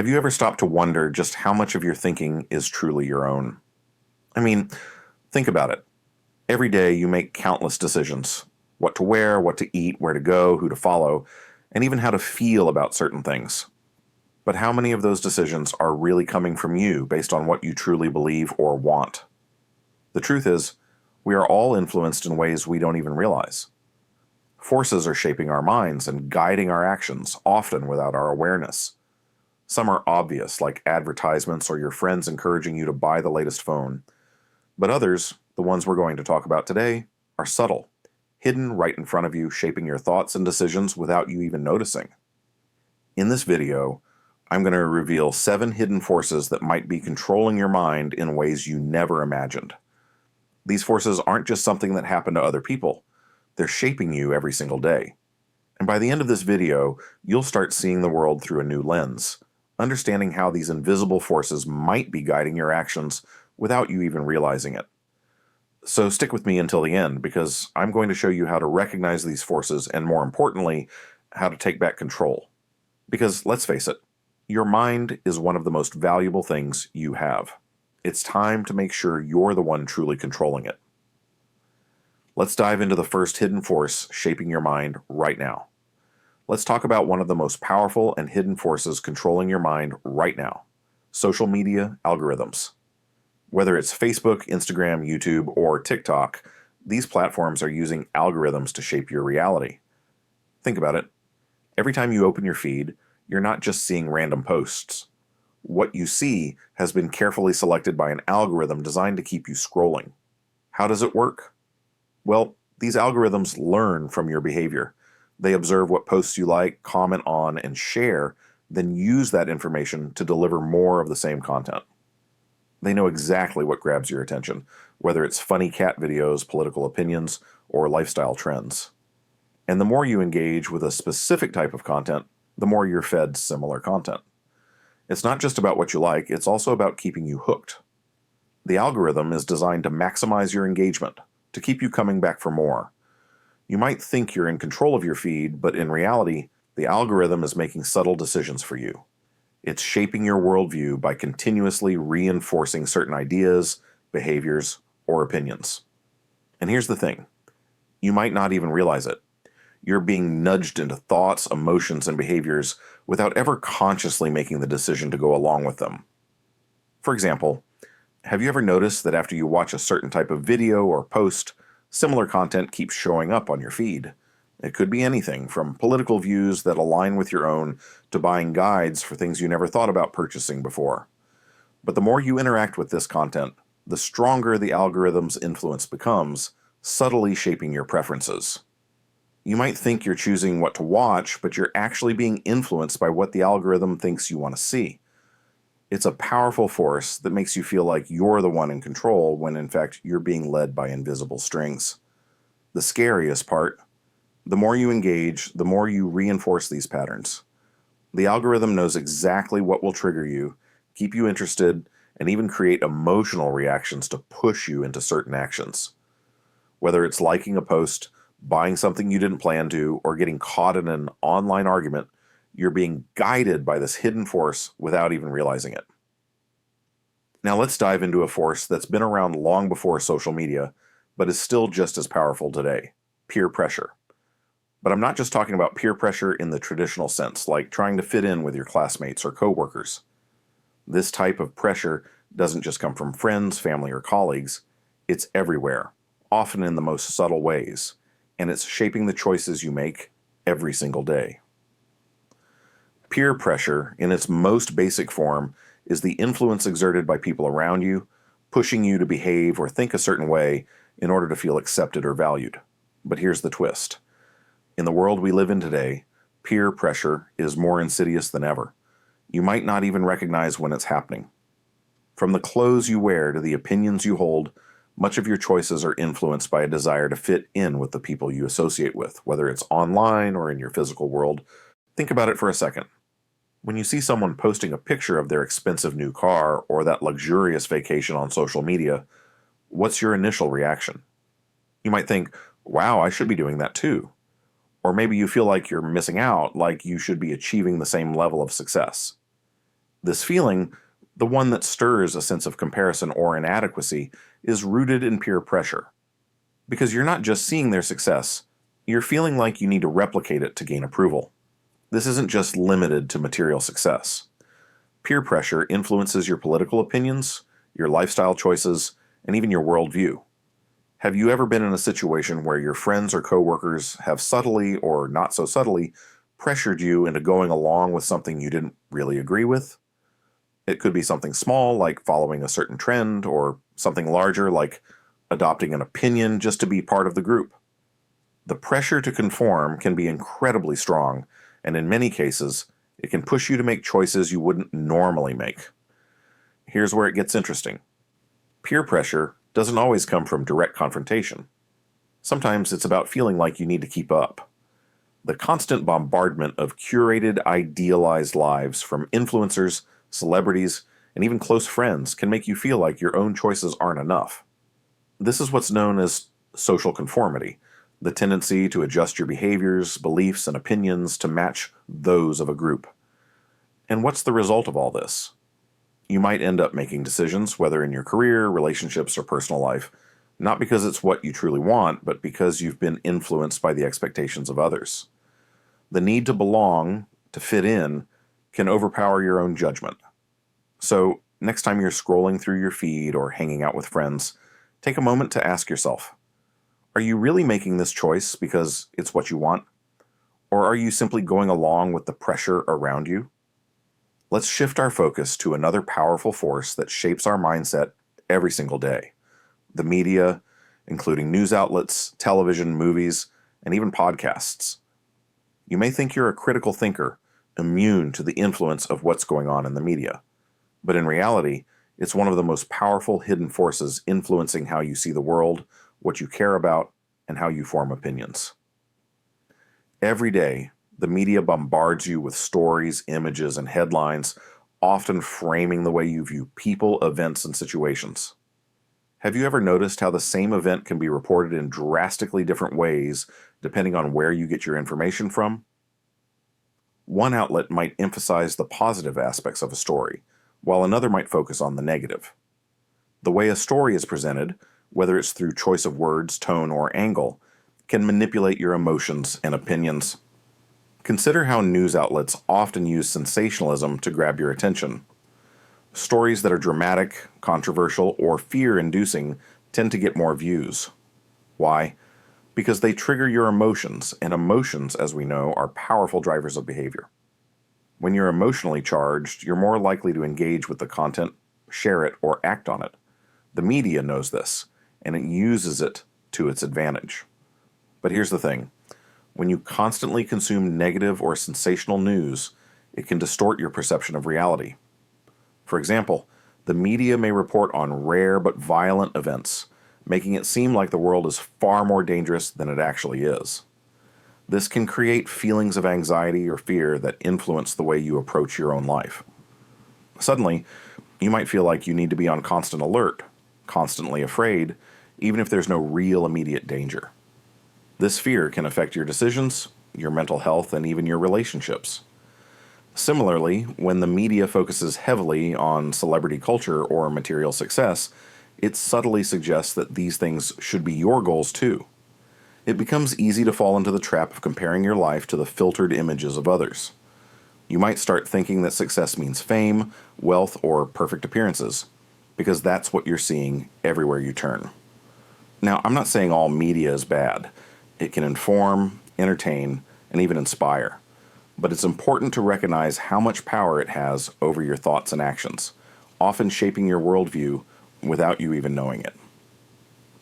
Have you ever stopped to wonder just how much of your thinking is truly your own? I mean, think about it. Every day you make countless decisions: what to wear, what to eat, where to go, who to follow, and even how to feel about certain things. But how many of those decisions are really coming from you based on what you truly believe or want? The truth is, we are all influenced in ways we don't even realize. Forces are shaping our minds and guiding our actions, often without our awareness. Some are obvious, like advertisements or your friends encouraging you to buy the latest phone. But others, the ones we're going to talk about today, are subtle, hidden right in front of you, shaping your thoughts and decisions without you even noticing. In this video, I'm going to reveal 7 hidden forces that might be controlling your mind in ways you never imagined. These forces aren't just something that happen to other people. They're shaping you every single day. And by the end of this video, you'll start seeing the world through a new lens, understanding how these invisible forces might be guiding your actions without you even realizing it. So stick with me until the end, because I'm going to show you how to recognize these forces and, more importantly, how to take back control. Because let's face it, your mind is one of the most valuable things you have. It's time to make sure you're the one truly controlling it. Let's dive into the first hidden force shaping your mind right now. Let's talk about one of the most powerful and hidden forces controlling your mind right now: social media algorithms. Whether it's Facebook, Instagram, YouTube, or TikTok, these platforms are using algorithms to shape your reality. Think about it. Every time you open your feed, you're not just seeing random posts. What you see has been carefully selected by an algorithm designed to keep you scrolling. How does it work? Well, these algorithms learn from your behavior. They observe what posts you like, comment on, and share, then use that information to deliver more of the same content. They know exactly what grabs your attention, whether it's funny cat videos, political opinions, or lifestyle trends. And the more you engage with a specific type of content, the more you're fed similar content. It's not just about what you like, it's also about keeping you hooked. The algorithm is designed to maximize your engagement, to keep you coming back for more. You might think you're in control of your feed, but in reality, the algorithm is making subtle decisions for you. It's shaping your worldview by continuously reinforcing certain ideas, behaviors, or opinions. And here's the thing: you might not even realize it. You're being nudged into thoughts, emotions, and behaviors without ever consciously making the decision to go along with them. For example, have you ever noticed that after you watch a certain type of video or post, similar content keeps showing up on your feed? It could be anything from political views that align with your own to buying guides for things you never thought about purchasing before. But the more you interact with this content, the stronger the algorithm's influence becomes, subtly shaping your preferences. You might think you're choosing what to watch, but you're actually being influenced by what the algorithm thinks you want to see. It's a powerful force that makes you feel like you're the one in control when in fact you're being led by invisible strings. The scariest part: the more you engage, the more you reinforce these patterns. The algorithm knows exactly what will trigger you, keep you interested, and even create emotional reactions to push you into certain actions. Whether it's liking a post, buying something you didn't plan to, or getting caught in an online argument, you're being guided by this hidden force without even realizing it. Now let's dive into a force that's been around long before social media, but is still just as powerful today: peer pressure. But I'm not just talking about peer pressure in the traditional sense, like trying to fit in with your classmates or coworkers. This type of pressure doesn't just come from friends, family, or colleagues. It's everywhere, often in the most subtle ways, and it's shaping the choices you make every single day. Peer pressure, in its most basic form, is the influence exerted by people around you, pushing you to behave or think a certain way in order to feel accepted or valued. But here's the twist. In the world we live in today, peer pressure is more insidious than ever. You might not even recognize when it's happening. From the clothes you wear to the opinions you hold, much of your choices are influenced by a desire to fit in with the people you associate with, whether it's online or in your physical world. Think about it for a second. When you see someone posting a picture of their expensive new car or that luxurious vacation on social media, what's your initial reaction? You might think, wow, I should be doing that too. Or maybe you feel like you're missing out, like you should be achieving the same level of success. This feeling, the one that stirs a sense of comparison or inadequacy, is rooted in peer pressure. Because you're not just seeing their success, you're feeling like you need to replicate it to gain approval. This isn't just limited to material success. Peer pressure influences your political opinions, your lifestyle choices, and even your worldview. Have you ever been in a situation where your friends or coworkers have subtly or not so subtly pressured you into going along with something you didn't really agree with? It could be something small, like following a certain trend, or something larger, like adopting an opinion just to be part of the group. The pressure to conform can be incredibly strong, and in many cases, it can push you to make choices you wouldn't normally make. Here's where it gets interesting. Peer pressure doesn't always come from direct confrontation. Sometimes it's about feeling like you need to keep up. The constant bombardment of curated, idealized lives from influencers, celebrities, and even close friends can make you feel like your own choices aren't enough. This is what's known as social conformity, the tendency to adjust your behaviors, beliefs, and opinions to match those of a group. And what's the result of all this? You might end up making decisions, whether in your career, relationships, or personal life, not because it's what you truly want, but because you've been influenced by the expectations of others. The need to belong, to fit in, can overpower your own judgment. So, next time you're scrolling through your feed or hanging out with friends, take a moment to ask yourself, are you really making this choice because it's what you want? Or are you simply going along with the pressure around you? Let's shift our focus to another powerful force that shapes our mindset every single day. The media, including news outlets, television, movies, and even podcasts. You may think you're a critical thinker, immune to the influence of what's going on in the media. But in reality, it's one of the most powerful hidden forces influencing how you see the world, what you care about, and how you form opinions. Every day, the media bombards you with stories, images, and headlines, often framing the way you view people, events, and situations. Have you ever noticed how the same event can be reported in drastically different ways depending on where you get your information from? One outlet might emphasize the positive aspects of a story, while another might focus on the negative. The way a story is presented, whether it's through choice of words, tone, or angle, can manipulate your emotions and opinions. Consider how news outlets often use sensationalism to grab your attention. Stories that are dramatic, controversial, or fear-inducing tend to get more views. Why? Because they trigger your emotions, and emotions, as we know, are powerful drivers of behavior. When you're emotionally charged, you're more likely to engage with the content, share it, or act on it. The media knows this, and it uses it to its advantage. But here's the thing. When you constantly consume negative or sensational news, it can distort your perception of reality. For example, the media may report on rare but violent events, making it seem like the world is far more dangerous than it actually is. This can create feelings of anxiety or fear that influence the way you approach your own life. Suddenly, you might feel like you need to be on constant alert, constantly afraid, even if there's no real immediate danger. This fear can affect your decisions, your mental health, and even your relationships. Similarly, when the media focuses heavily on celebrity culture or material success, it subtly suggests that these things should be your goals too. It becomes easy to fall into the trap of comparing your life to the filtered images of others. You might start thinking that success means fame, wealth, or perfect appearances, because that's what you're seeing everywhere you turn. Now, I'm not saying all media is bad. It can inform, entertain, and even inspire. But it's important to recognize how much power it has over your thoughts and actions, often shaping your worldview without you even knowing it.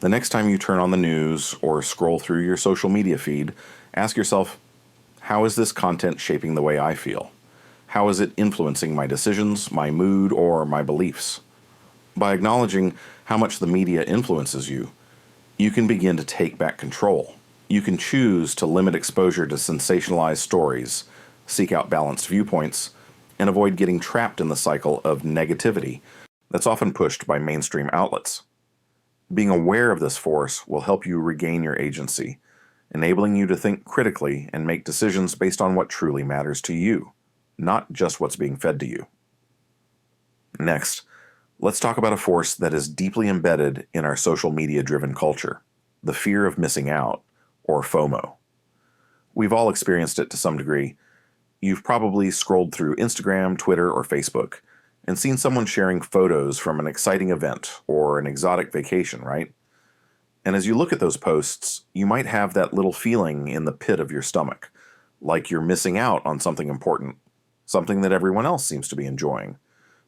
The next time you turn on the news or scroll through your social media feed, ask yourself, how is this content shaping the way I feel? How is it influencing my decisions, my mood, or my beliefs? By acknowledging how much the media influences you, you can begin to take back control. You can choose to limit exposure to sensationalized stories, seek out balanced viewpoints, and avoid getting trapped in the cycle of negativity that's often pushed by mainstream outlets. Being aware of this force will help you regain your agency, enabling you to think critically and make decisions based on what truly matters to you, not just what's being fed to you. Next, let's talk about a force that is deeply embedded in our social media-driven culture, the fear of missing out, or FOMO. We've all experienced it to some degree. You've probably scrolled through Instagram, Twitter, or Facebook and seen someone sharing photos from an exciting event or an exotic vacation, right? And as you look at those posts, you might have that little feeling in the pit of your stomach, like you're missing out on something important, something that everyone else seems to be enjoying.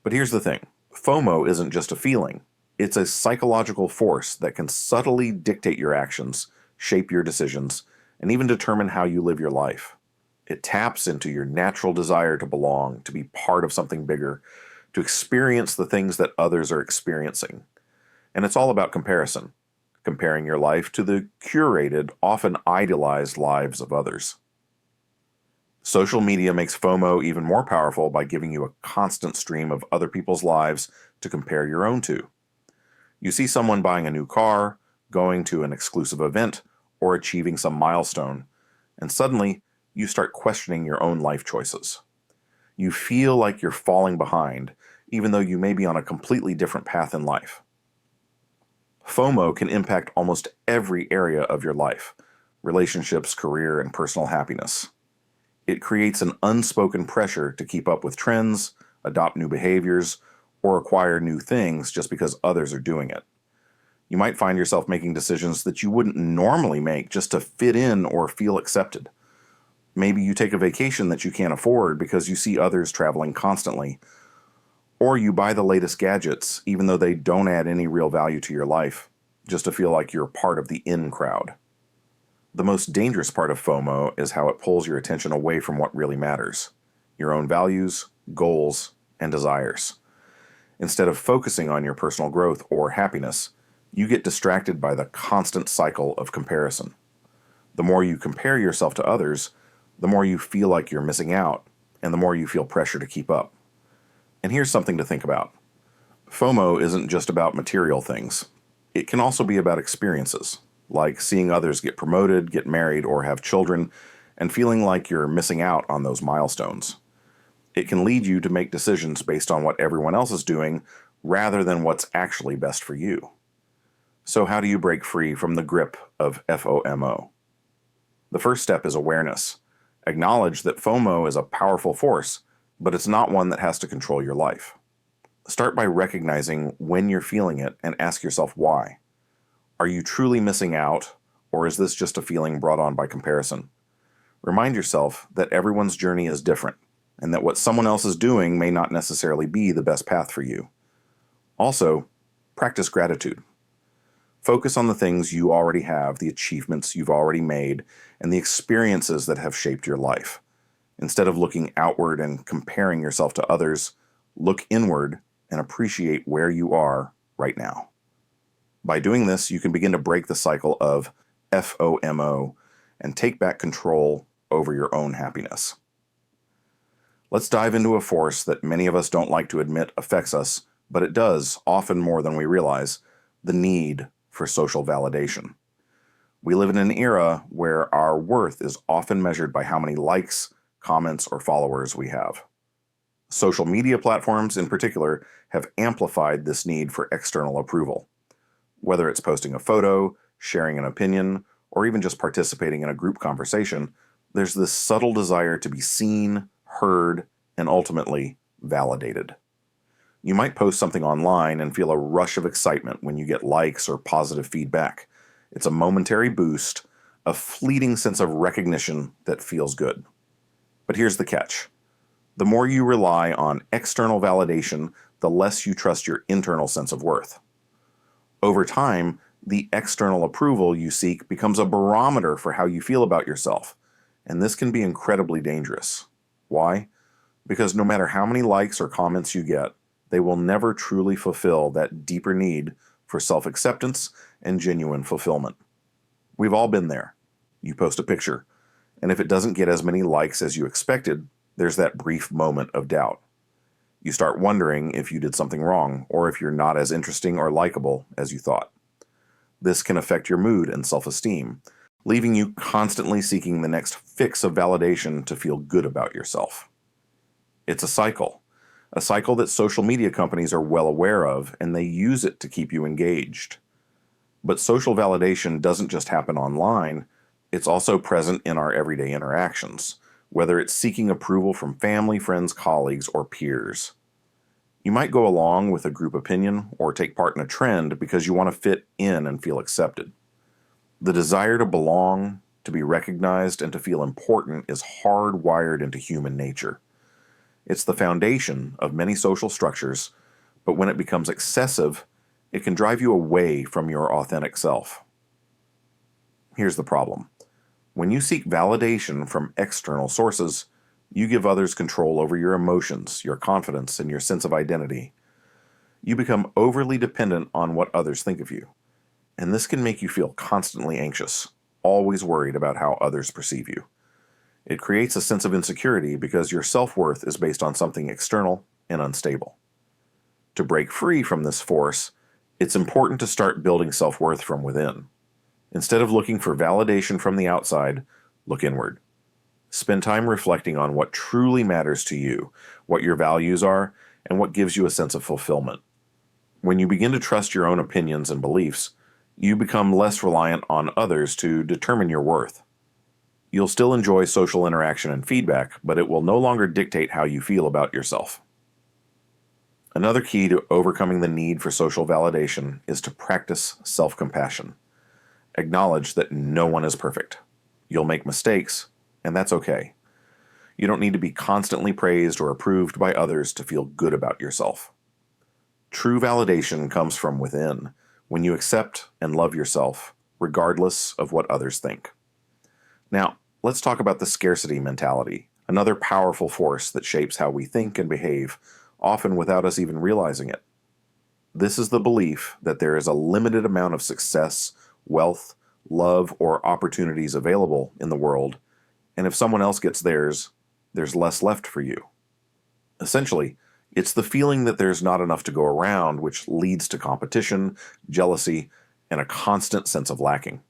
But here's the thing, FOMO isn't just a feeling. It's a psychological force that can subtly dictate your actions, shape your decisions, and even determine how you live your life. It taps into your natural desire to belong, to be part of something bigger, to experience the things that others are experiencing. And it's all about comparison, comparing your life to the curated, often idealized lives of others. Social media makes FOMO even more powerful by giving you a constant stream of other people's lives to compare your own to. You see someone buying a new car, going to an exclusive event, or achieving some milestone, and suddenly you start questioning your own life choices. You feel like you're falling behind, even though you may be on a completely different path in life. FOMO can impact almost every area of your life: relationships, career, and personal happiness. It creates an unspoken pressure to keep up with trends, adopt new behaviors, or acquire new things just because others are doing it. You might find yourself making decisions that you wouldn't normally make just to fit in or feel accepted. Maybe you take a vacation that you can't afford because you see others traveling constantly. Or you buy the latest gadgets even though they don't add any real value to your life, just to feel like you're part of the in crowd. The most dangerous part of FOMO is how it pulls your attention away from what really matters: your own values, goals, and desires. Instead of focusing on your personal growth or happiness, you get distracted by the constant cycle of comparison. The more you compare yourself to others, the more you feel like you're missing out, and the more you feel pressure to keep up. And here's something to think about. FOMO isn't just about material things. It can also be about experiences, like seeing others get promoted, get married, or have children, and feeling like you're missing out on those milestones. It can lead you to make decisions based on what everyone else is doing rather than what's actually best for you. So how do you break free from the grip of FOMO? The first step is awareness. Acknowledge that FOMO is a powerful force, but it's not one that has to control your life. Start by recognizing when you're feeling it and ask yourself why. Are you truly missing out, or is this just a feeling brought on by comparison? Remind yourself that everyone's journey is different, and that what someone else is doing may not necessarily be the best path for you. Also, practice gratitude. Focus on the things you already have, the achievements you've already made, and the experiences that have shaped your life. Instead of looking outward and comparing yourself to others, look inward and appreciate where you are right now. By doing this, you can begin to break the cycle of FOMO and take back control over your own happiness. Let's dive into a force that many of us don't like to admit affects us, but it does, often more than we realize: the need for social validation. We live in an era where our worth is often measured by how many likes, comments, or followers we have. Social media platforms, in particular, have amplified this need for external approval. Whether it's posting a photo, sharing an opinion, or even just participating in a group conversation, there's this subtle desire to be seen, heard, and ultimately validated. You might post something online and feel a rush of excitement when you get likes or positive feedback. It's a momentary boost, a fleeting sense of recognition that feels good. But here's the catch. The more you rely on external validation, the less you trust your internal sense of worth. Over time, the external approval you seek becomes a barometer for how you feel about yourself, and this can be incredibly dangerous. Why? Because no matter how many likes or comments you get, they will never truly fulfill that deeper need for self-acceptance and genuine fulfillment. We've all been there. You post a picture, and if it doesn't get as many likes as you expected, there's that brief moment of doubt. You start wondering if you did something wrong, or if you're not as interesting or likable as you thought. This can affect your mood and self-esteem, leaving you constantly seeking the next fix of validation to feel good about yourself. It's a cycle. a cycle that social media companies are well aware of, and they use it to keep you engaged. But social validation doesn't just happen online, it's also present in our everyday interactions, whether it's seeking approval from family, friends, colleagues, or peers. You might go along with a group opinion or take part in a trend because you want to fit in and feel accepted. The desire to belong, to be recognized, and to feel important is hardwired into human nature. It's the foundation of many social structures, but when it becomes excessive, it can drive you away from your authentic self. Here's the problem. When you seek validation from external sources, you give others control over your emotions, your confidence, and your sense of identity. You become overly dependent on what others think of you, and this can make you feel constantly anxious, always worried about how others perceive you. It creates a sense of insecurity because your self-worth is based on something external and unstable. To break free from this force, it's important to start building self-worth from within. Instead of looking for validation from the outside, look inward. Spend time reflecting on what truly matters to you, what your values are, and what gives you a sense of fulfillment. When you begin to trust your own opinions and beliefs, you become less reliant on others to determine your worth. You'll still enjoy social interaction and feedback, but it will no longer dictate how you feel about yourself. Another key to overcoming the need for social validation is to practice self-compassion. Acknowledge that no one is perfect. You'll make mistakes, and that's okay. You don't need to be constantly praised or approved by others to feel good about yourself. True validation comes from within, when you accept and love yourself, regardless of what others think. Now, let's talk about the scarcity mentality, another powerful force that shapes how we think and behave, often without us even realizing it. This is the belief that there is a limited amount of success, wealth, love, or opportunities available in the world, and if someone else gets theirs, there's less left for you. Essentially, it's the feeling that there's not enough to go around, which leads to competition, jealousy, and a constant sense of lacking.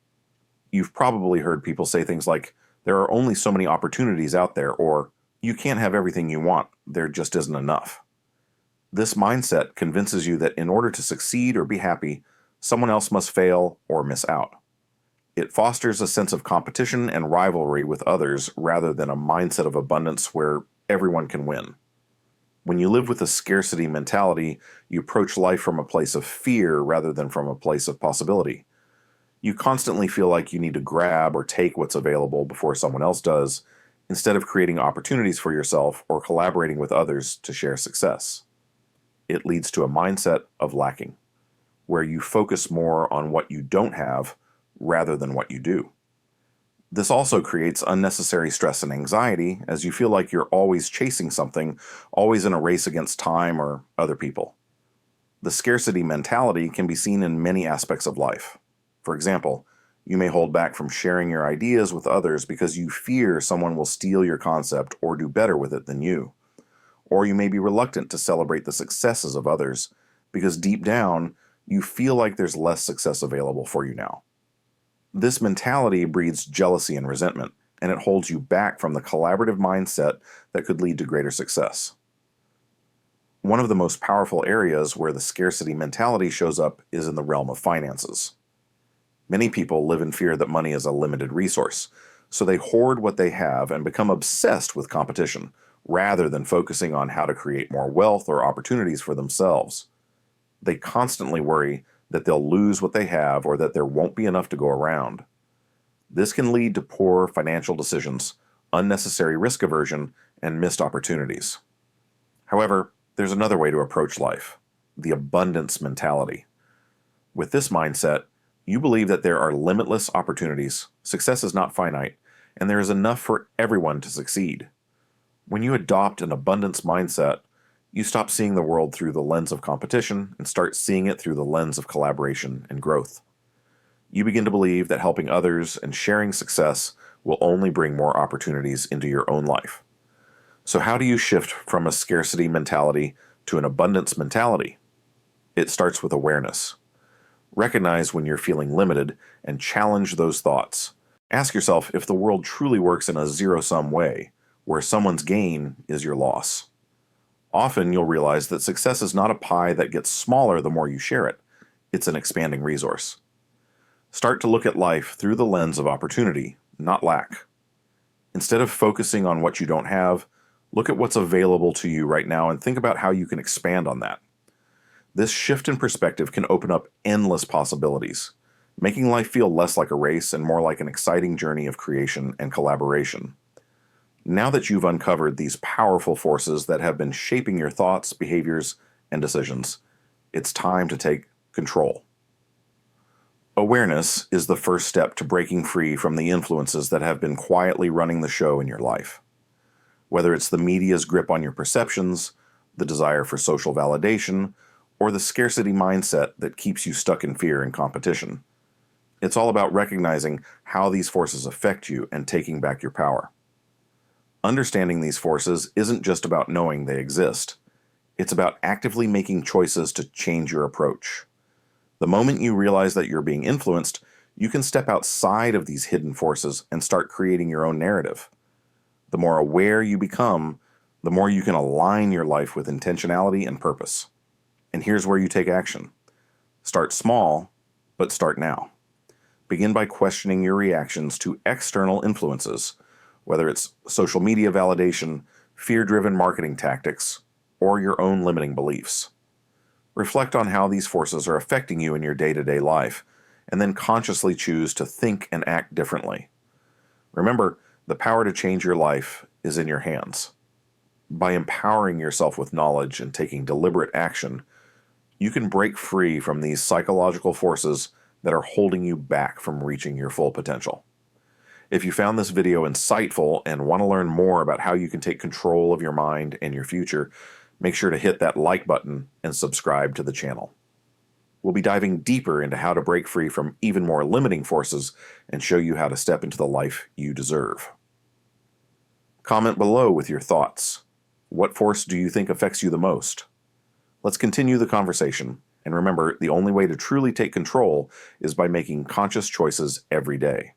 You've probably heard people say things like, there are only so many opportunities out there, or you can't have everything you want, there just isn't enough. This mindset convinces you that in order to succeed or be happy, someone else must fail or miss out. It fosters a sense of competition and rivalry with others rather than a mindset of abundance where everyone can win. When you live with a scarcity mentality, you approach life from a place of fear rather than from a place of possibility. You constantly feel like you need to grab or take what's available before someone else does, instead of creating opportunities for yourself or collaborating with others to share success. It leads to a mindset of lacking, where you focus more on what you don't have rather than what you do. This also creates unnecessary stress and anxiety as you feel like you're always chasing something, always in a race against time or other people. The scarcity mentality can be seen in many aspects of life. For example, you may hold back from sharing your ideas with others because you fear someone will steal your concept or do better with it than you. Or you may be reluctant to celebrate the successes of others because deep down, you feel like there's less success available for you now. This mentality breeds jealousy and resentment, and it holds you back from the collaborative mindset that could lead to greater success. One of the most powerful areas where the scarcity mentality shows up is in the realm of finances. Many people live in fear that money is a limited resource, so they hoard what they have and become obsessed with competition, rather than focusing on how to create more wealth or opportunities for themselves. They constantly worry that they'll lose what they have or that there won't be enough to go around. This can lead to poor financial decisions, unnecessary risk aversion, and missed opportunities. However, there's another way to approach life, the abundance mentality. With this mindset, you believe that there are limitless opportunities, success is not finite, and there is enough for everyone to succeed. When you adopt an abundance mindset, you stop seeing the world through the lens of competition and start seeing it through the lens of collaboration and growth. You begin to believe that helping others and sharing success will only bring more opportunities into your own life. So how do you shift from a scarcity mentality to an abundance mentality? It starts with awareness. Recognize when you're feeling limited and challenge those thoughts. Ask yourself if the world truly works in a zero-sum way, where someone's gain is your loss. Often you'll realize that success is not a pie that gets smaller the more you share it. It's an expanding resource. Start to look at life through the lens of opportunity, not lack. Instead of focusing on what you don't have, look at what's available to you right now and think about how you can expand on that. This shift in perspective can open up endless possibilities, making life feel less like a race and more like an exciting journey of creation and collaboration. Now that you've uncovered these powerful forces that have been shaping your thoughts, behaviors, and decisions, it's time to take control. Awareness is the first step to breaking free from the influences that have been quietly running the show in your life. Whether it's the media's grip on your perceptions, the desire for social validation, or the scarcity mindset that keeps you stuck in fear and competition. It's all about recognizing how these forces affect you and taking back your power. Understanding these forces isn't just about knowing they exist. It's about actively making choices to change your approach. The moment you realize that you're being influenced, you can step outside of these hidden forces and start creating your own narrative. The more aware you become, the more you can align your life with intentionality and purpose. And here's where you take action. Start small, but start now. Begin by questioning your reactions to external influences, whether it's social media validation, fear-driven marketing tactics, or your own limiting beliefs. Reflect on how these forces are affecting you in your day-to-day life, and then consciously choose to think and act differently. Remember, the power to change your life is in your hands. By empowering yourself with knowledge and taking deliberate action, you can break free from these psychological forces that are holding you back from reaching your full potential. If you found this video insightful and want to learn more about how you can take control of your mind and your future, make sure to hit that like button and subscribe to the channel. We'll be diving deeper into how to break free from even more limiting forces and show you how to step into the life you deserve. Comment below with your thoughts. What force do you think affects you the most? Let's continue the conversation, and remember, the only way to truly take control is by making conscious choices every day.